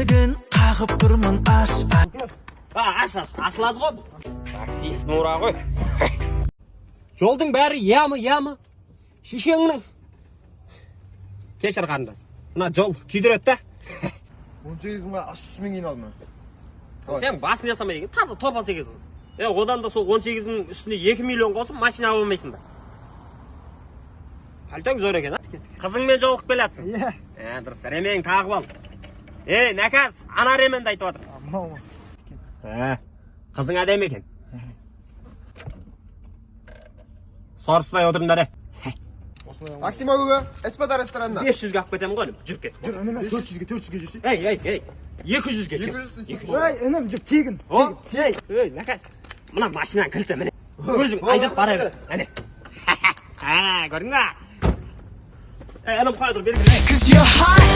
Есігін қағып тұрмын аш. Аш, ашылады ғой. Таксист Нура ғой. Жолдың бәрі ямы. Шешеңнің. Кешір қарындас. Мына жол күйдіреді да. 18 мыңға ас-түсімен кейін алдым. Сен басын жасамай екен, таза топас екенсің. Одан да сол 18-ның үстіне 2 миллион қосып машина алмайсың ба? Пальтоң зор екен, қызыңмен жолығып келатсың. Дұрыс, ремең тағып ал. Нәкәс, ана ременді айтып отыр. Қызың әдемі екен. Сорыспай отырыңдар. Такси могуға, Эспада ресторанына. 500-ге алып кетемін ғой, жүріп кет. Жүр, інім, 400-ге жүрсей. 200-ге жүр. 200. Ой, інім, жүр, тегін. Нәкәс, мына машинаның кілті міне. Өзің айдап бара бер. Әне. Көрдің ба? Інім қоя тұр, белгілі. Cause you're hot